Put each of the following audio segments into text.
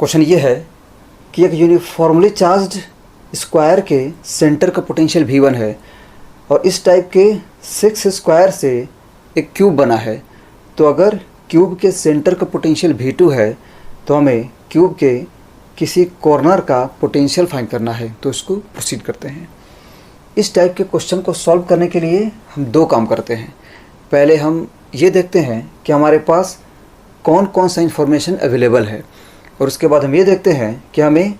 Question ये है कि एक यूनिफॉर्मली चार्ज्ड स्क्वायर के सेंटर का पोटेंशियल V1 है और इस टाइप के 6 स्क्वायर से एक क्यूब बना है। तो अगर क्यूब के सेंटर का पोटेंशियल V2 है तो हमें क्यूब के किसी कॉर्नर का पोटेंशियल फाइंड करना है। तो इसको प्रोसीड करते हैं। इस टाइप के क्वेश्चन को सॉल्व करने के लिए हम दो काम करते हैं। पहले हम ये देखते हैं कि हमारे पास कौन कौन सा इन्फॉर्मेशन अवेलेबल है और उसके बाद हम ये देखते हैं कि हमें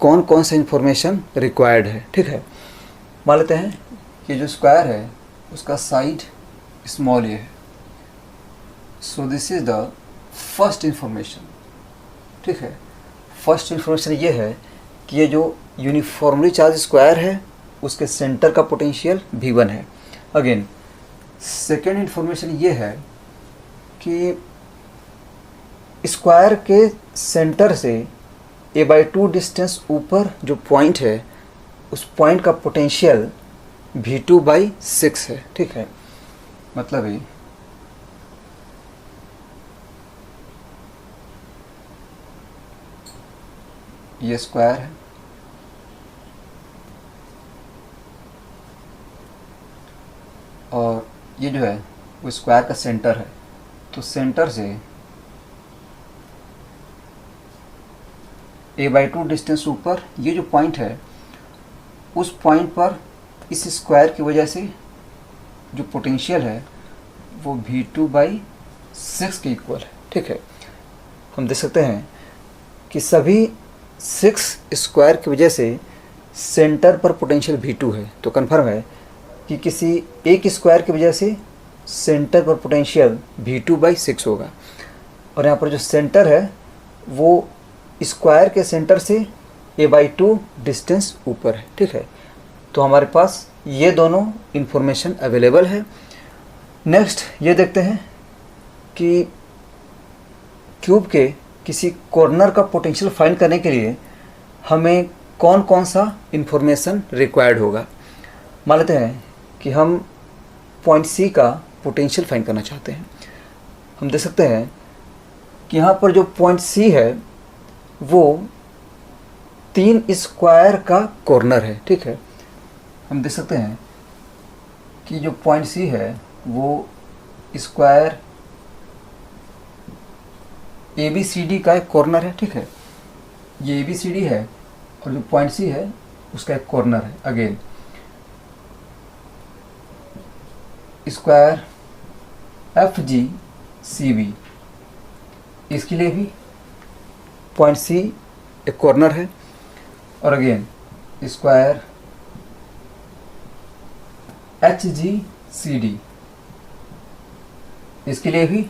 कौन कौन सा इन्फॉर्मेशन रिक्वायर्ड है। ठीक है, मान लेते हैं कि जो स्क्वायर है उसका साइड स्मॉल ए है। So this is the first information. ठीक है, फर्स्ट इन्फॉर्मेशन ये है कि ये जो यूनिफॉर्मली चार्ज स्क्वायर है उसके सेंटर का पोटेंशियल V1 है। अगेन सेकेंड इन्फॉर्मेशन ये है कि स्क्वायर के सेंटर से a/2 डिस्टेंस ऊपर जो पॉइंट है उस पॉइंट का पोटेंशियल V2/6 है। ठीक है, मतलब ये स्क्वायर है और ये जो है वो स्क्वायर का सेंटर है। तो सेंटर से a/2 डिस्टेंस ऊपर ये जो पॉइंट है उस पॉइंट पर इस स्क्वायर की वजह से जो पोटेंशियल है वो V2/6 के इक्वल है। ठीक है, हम देख सकते हैं कि सभी 6 स्क्वायर की वजह से सेंटर पर पोटेंशियल V2 है। तो कन्फर्म है कि किसी एक स्क्वायर की वजह से सेंटर पर पोटेंशियल V2/6 होगा। और यहाँ पर जो सेंटर है वो स्क्वायर के सेंटर से a/2 डिस्टेंस ऊपर है। ठीक है, तो हमारे पास ये दोनों इन्फॉर्मेशन अवेलेबल है। नेक्स्ट ये देखते हैं कि क्यूब के किसी कॉर्नर का पोटेंशियल फाइंड करने के लिए हमें कौन कौन सा इन्फॉर्मेशन रिक्वायर्ड होगा। मान लेते हैं कि हम पॉइंट C का पोटेंशियल फाइंड करना चाहते हैं। हम देख सकते हैं कि यहाँ पर जो पॉइंट C है वो 3 स्क्वायर का कॉर्नर है। ठीक है, हम देख सकते हैं कि जो पॉइंट C है वो स्क्वायर ABCD का एक कॉर्नर है। ठीक है, ये ABCD है और जो पॉइंट C है उसका एक कॉर्नर है। अगेन स्क्वायर FGCB, इसके लिए भी पॉइंट C एक कॉर्नर है। और अगेन स्क्वायर HGCD, इसके लिए भी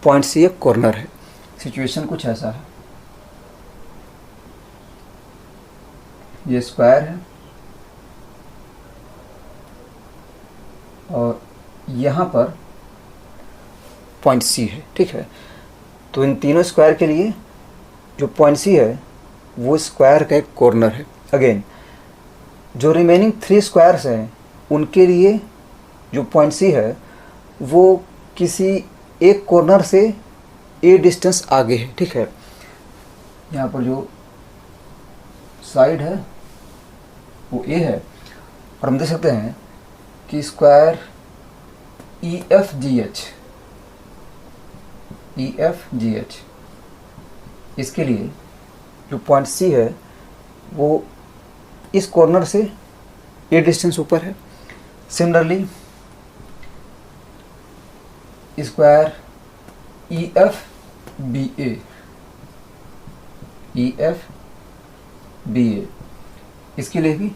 पॉइंट C एक कॉर्नर है। सिचुएशन कुछ ऐसा है, ये स्क्वायर है और यहाँ पर पॉइंट C है। ठीक है, तो इन तीनों स्क्वायर के लिए जो पॉइंट C है वो स्क्वायर का एक कॉर्नर है। अगेन जो रिमेनिंग 3 स्क्वायर्स हैं उनके लिए जो पॉइंट C है वो किसी एक कॉर्नर से a डिस्टेंस आगे है। ठीक है, यहाँ पर जो साइड है वो a है और हम देख सकते हैं कि स्क्वायर EFGH, इसके लिए जो पॉइंट C है वो इस कॉर्नर से a डिस्टेंस ऊपर है। सिमिलरली स्क्वायर EFBA, इसके लिए भी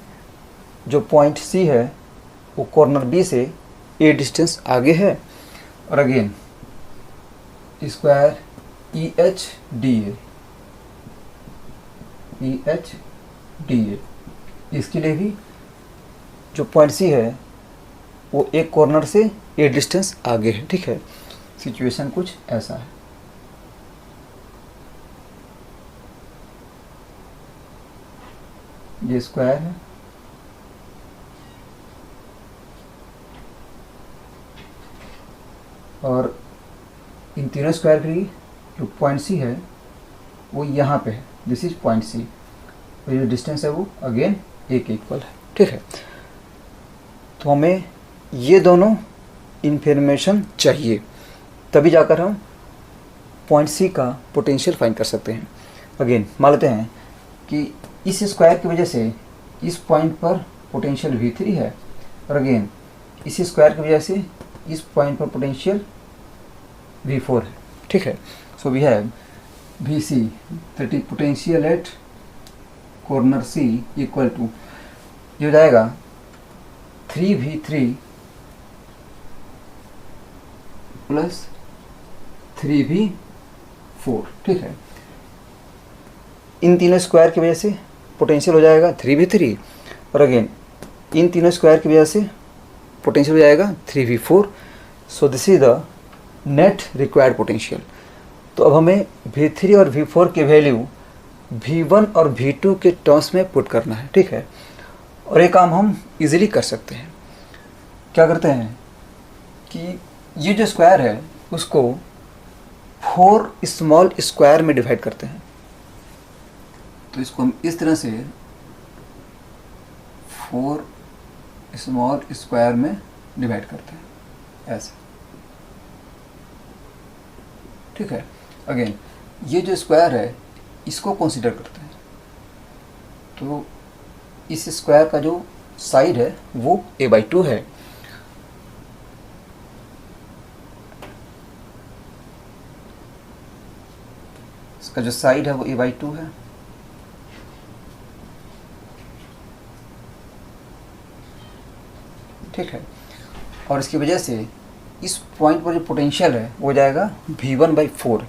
जो पॉइंट C है वो कॉर्नर B से a डिस्टेंस आगे है। और अगेन स्क्वायर EHDA, इसके लिए भी जो पॉइंट C है वो एक कॉर्नर से a डिस्टेंस आगे है। ठीक है, सिचुएशन कुछ ऐसा है। ये स्क्वायर है और इन तीनों स्क्वायर के लिए जो पॉइंट सी है वो यहाँ पे है, दिस इज पॉइंट सी, और जो डिस्टेंस है वो अगेन ए के इक्वल है, ठीक है। तो हमें ये दोनों इंफॉर्मेशन चाहिए, तभी जाकर हम पॉइंट सी का पोटेंशियल फाइंड कर सकते हैं। अगेन मान लेते हैं कि इस स्क्वायर की वजह से इस पॉइंट पर पोटेंशियल V3 है, और अगेन इस स्क्वायर की वजह से इस पॉइंट पर पोटेंशियल V4 है, ठीक है। So we have VC that is potential at corner C equal to, ये हो जाएगा 3V3 प्लस 3V4, ठीक है। इन तीनों स्क्वायर की वजह से पोटेंशियल हो जाएगा 3V3, और अगेन इन तीनों स्क्वायर की वजह से पोटेंशियल हो जाएगा 3V4। So this is the net required potential. तो अब हमें V3 और V4 के वैल्यू V1 और V2 के टर्म्स में पुट करना है, ठीक है। और ये काम हम इजीली कर सकते हैं। क्या करते हैं कि ये जो स्क्वायर है उसको 4 स्मॉल स्क्वायर में डिवाइड करते हैं। तो इसको हम इस तरह से 4 स्मॉल स्क्वायर में डिवाइड करते हैं, ऐसे, ठीक है। अगेन ये जो स्क्वायर है इसको कंसीडर करते हैं, तो इस स्क्वायर का जो साइड है वो a/2 है, इसका जो साइड है वो a/2 है, ठीक है। और इसकी वजह से इस पॉइंट पर जो पोटेंशियल है वो हो जाएगा V1/4।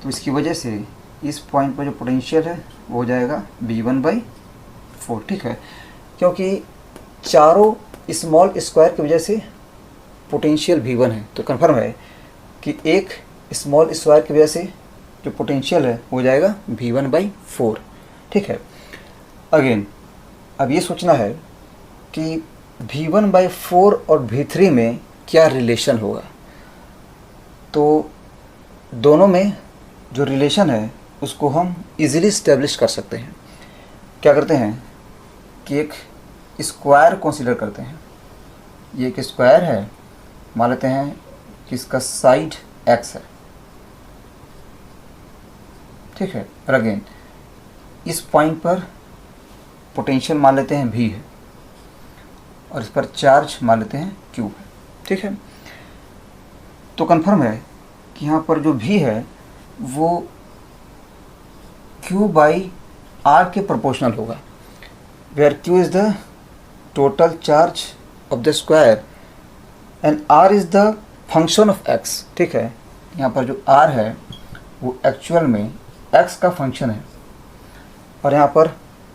तो इसकी वजह से इस पॉइंट पर जो पोटेंशियल है वो हो जाएगा V1/4, ठीक है। क्योंकि चारों स्मॉल स्क्वायर की वजह से पोटेंशियल V1 है, तो कन्फर्म है कि एक स्मॉल स्क्वायर की वजह से जो पोटेंशियल है वो हो जाएगा V1/4, ठीक है। अगेन अब ये सोचना है कि V1/4 और V3 में क्या रिलेशन होगा। तो दोनों में जो रिलेशन है उसको हम इजीली इस्टेब्लिश कर सकते हैं। क्या करते हैं कि एक स्क्वायर कंसीडर करते हैं। ये एक स्क्वायर है, मान लेते हैं कि इसका साइड x है, ठीक है। और अगेन इस पॉइंट पर पोटेंशियल मान लेते हैं V है, और इस पर चार्ज मान लेते हैं Q है, ठीक है। तो कंफर्म है कि यहाँ पर जो V है वो Q/R के प्रोपोर्शनल होगा, where Q is the total charge of the square and R is the function of x, ठीक है। यहाँ पर जो R है वो एक्चुअल में x का फंक्शन है, और यहाँ पर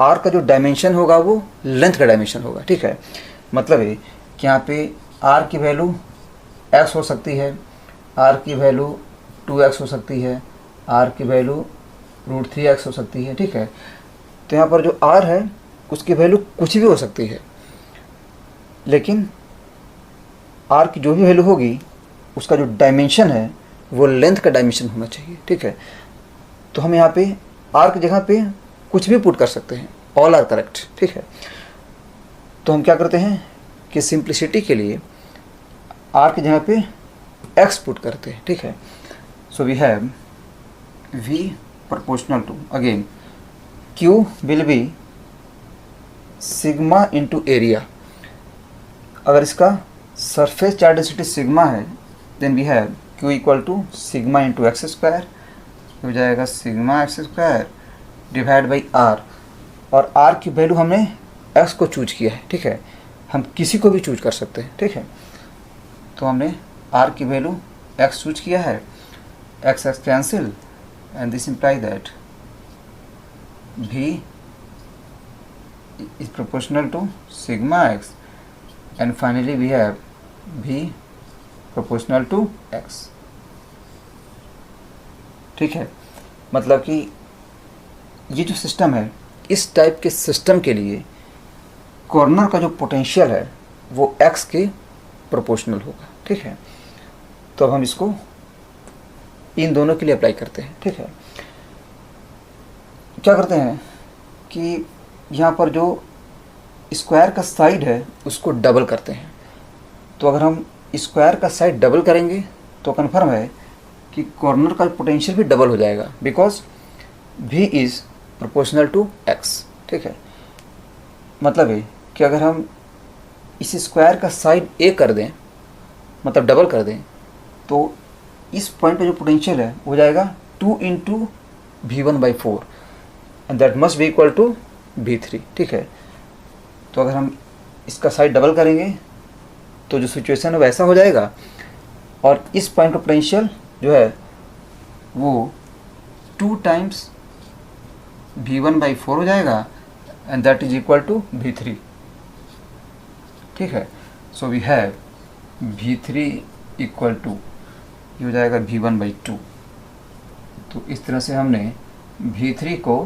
R का जो डायमेंशन होगा वो लेंथ का डायमेंशन होगा, ठीक है। मतलब है कि यहाँ पे R की वैल्यू x हो सकती है, R की वैल्यू 2x हो सकती है, R की वैल्यू √3x हो सकती है, ठीक है। तो यहाँ पर जो R है उसकी वैल्यू कुछ भी हो सकती है, लेकिन R की जो भी वैल्यू होगी उसका जो डायमेंशन है वो लेंथ का डायमेंशन होना चाहिए, ठीक है। तो हम यहाँ पे R की जगह पे कुछ भी पुट कर सकते हैं, ऑल आर करेक्ट, ठीक है। तो हम क्या करते हैं कि सिंप्लिसिटी के लिए R की जगह पे x पुट करते हैं, ठीक है। So we have V proportional to, again Q will be sigma into area. अगर इसका सरफेस चार्ज डेंसिटी सिग्मा है then we have Q equal to sigma into X square, हो जाएगा sigma X square divide by R, और R की वैल्यू हमने x को चूज किया है, ठीक है। हम किसी को भी चूज कर सकते हैं, ठीक है। तो हमने R की वैल्यू x चूज किया है, x cancel, and this implies that V is proportional to sigma x, and finally we have V proportional to x, ठीक है। मतलब कि ये जो सिस्टम है, इस टाइप के सिस्टम के लिए कॉर्नर का जो पोटेंशियल है वो x के प्रोपोर्शनल होगा, ठीक है। तो अब हम इसको इन दोनों के लिए अप्लाई करते हैं, ठीक है। क्या करते हैं कि यहाँ पर जो स्क्वायर का साइड है उसको डबल करते हैं। तो अगर हम स्क्वायर का साइड डबल करेंगे तो कन्फर्म है कि कॉर्नर का पोटेंशियल भी डबल हो जाएगा, because v is proportional to x। ठीक है, मतलब है कि अगर हम इस स्क्वायर का साइड a कर दें, मतलब डबल कर दें, तो इस पॉइंट पे जो पोटेंशियल है हो जाएगा 2 into v1/4 and that must be equal to v3। ठीक है, तो अगर हम इसका साइड डबल करेंगे तो जो सिचुएशन है वैसा हो जाएगा, और इस पॉइंट का पोटेंशियल जो है वो 2 टाइम्स v1/4 हो जाएगा and that is equal to v3। ठीक है, so we have v3 equal to, ये हो जाएगा v1/2। तो इस तरह से हमने v3 को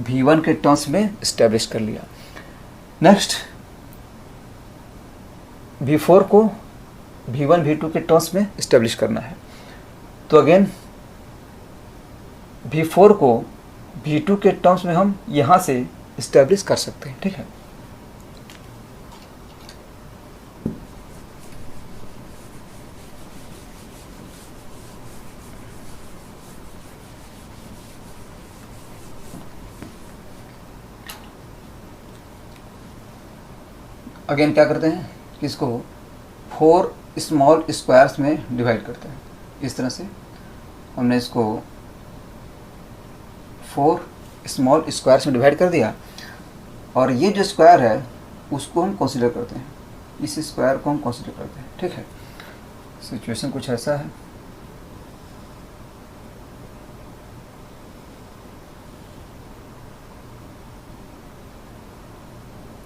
v1 के टर्म्स में इस्टेब्लिश कर लिया। नेक्स्ट v4 को v1 v2 के टर्म्स में इस्टेब्लिश करना है। तो अगेन v4 को v2 के टर्म्स में हम यहाँ से इस्टेब्लिश कर सकते हैं। ठीक है, अगेन क्या करते हैं कि इसको 4 स्मॉल स्क्वायर्स में डिवाइड करते हैं। इस तरह से हमने इसको 4 स्मॉल स्क्वायर्स में डिवाइड कर दिया, और ये जो स्क्वायर है उसको हम कंसीडर करते हैं, इस स्क्वायर को हम कंसीडर करते हैं। ठीक है, सिचुएशन कुछ ऐसा है।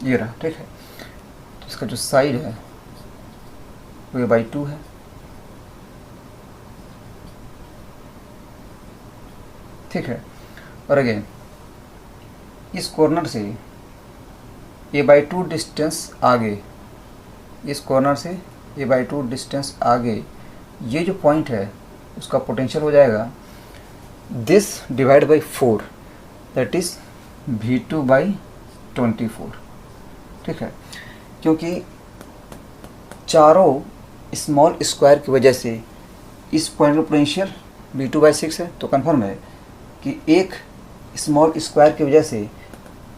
ये रहा। ठीक है, तो इसका जो साइड है वो ये बाई 2 है। ठीक है, और अगेन इस कॉर्नर से a/2 डिस्टेंस आगे, इस कॉर्नर से a/2 डिस्टेंस आगे ये जो पॉइंट है उसका पोटेंशियल हो जाएगा this divide by 4, that is v2/24। ठीक है, क्योंकि चारों स्मॉल स्क्वायर की वजह से इस पॉइंट का पोटेंशियल v2/6 है, तो कंफर्म है कि एक स्मॉल स्क्वायर की वजह से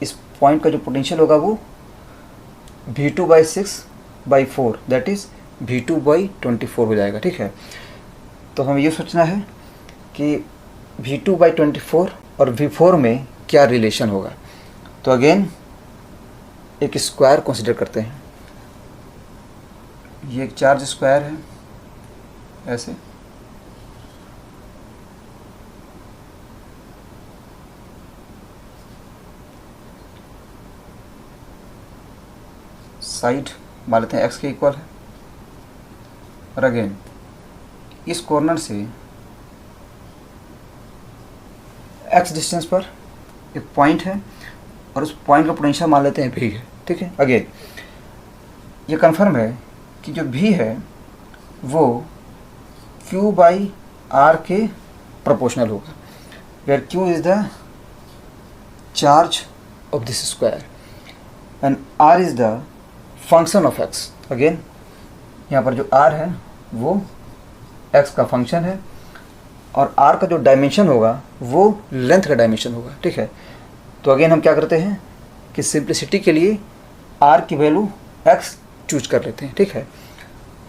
इस पॉइंट का जो पोटेंशियल होगा वो v2/6/4 दैट इज़ v2/24 हो जाएगा। ठीक है, तो हमें ये सोचना है कि v2/24 और v4 में क्या रिलेशन होगा। तो अगेन एक स्क्वायर कंसिडर करते हैं। ये एक चार्ज स्क्वायर है ऐसे, साइड मान लेते हैं x के इक्वल है, और अगेन इस कॉर्नर से x डिस्टेंस पर एक पॉइंट है, और उस पॉइंट का पोटेंशियल मान लेते हैं v है। ठीक है, अगेन ये कंफर्म है कि जो v है वो q/r के प्रोपोर्शनल होगा, where q is the charge of this square and r is the function of x। Again यहाँ पर जो r है वो x का फंक्शन है, और r का जो डायमेंशन होगा वो लेंथ का डायमेंशन होगा। ठीक है, तो अगेन हम क्या करते हैं कि सिंप्लिसिटी के लिए r की वैल्यू x चूज कर लेते हैं। ठीक है,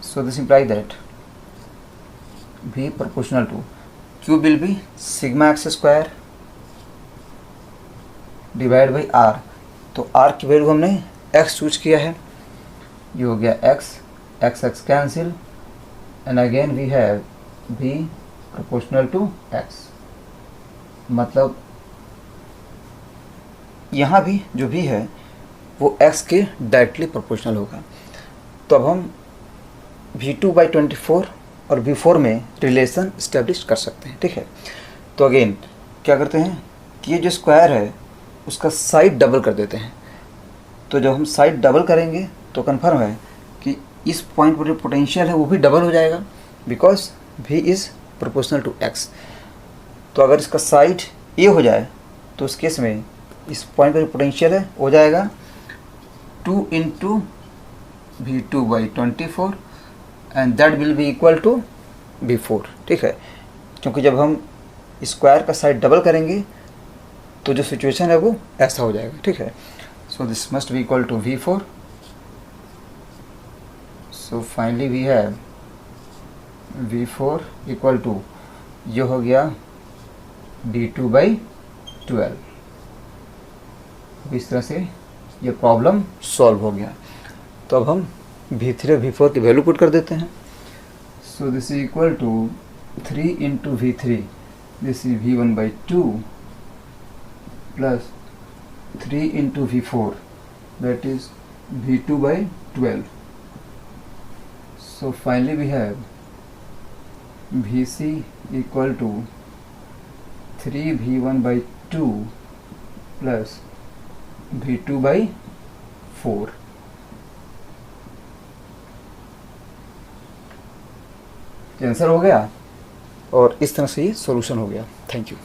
so this imply that v proportional to q will be sigma x square divide by r। तो r की वैल्यू हमने x चूज किया है, ये हो गया x cancel, and again we have v proportional to x। मतलब यहाँ भी जो v है वो x के डायरेक्टली प्रोपोर्शनल होगा। तो अब हम v2/24 और v4 में रिलेशन इस्टेब्लिश कर सकते हैं। ठीक है, तो अगेन क्या करते हैं कि ये जो स्क्वायर है उसका साइड डबल कर देते हैं। तो जब हम साइड डबल करेंगे तो कंफर्म है कि इस पॉइंट पर जो पोटेंशियल है वो भी डबल हो जाएगा, because v is proportional to x। तो अगर इसका साइड ए हो जाए तो उस केस में इस पॉइंट पर जो पोटेंशियल है हो जाएगा 2 into V2/24 and that will be equal to V4। ठीक है, क्योंकि जब हम स्क्वायर का साइड डबल करेंगे तो जो सिचुएशन है वो ऐसा हो जाएगा। ठीक है, so this must be equal to V4। So finally we have V4 equal to, ये हो गया V2/12। इस तरह से ये प्रॉब्लम सॉल्व हो गया। तो अब हम V3 और V4 की वैल्यू पुट कर देते हैं। So this is equal to 3 into V3, this is V1/2 plus 3 into V4 that is V2/12। So finally we have VC equal to 3V1/2 plus V2/4। Answer हो गया और इस तरह से ये सॉल्यूशन हो गया। Thank you.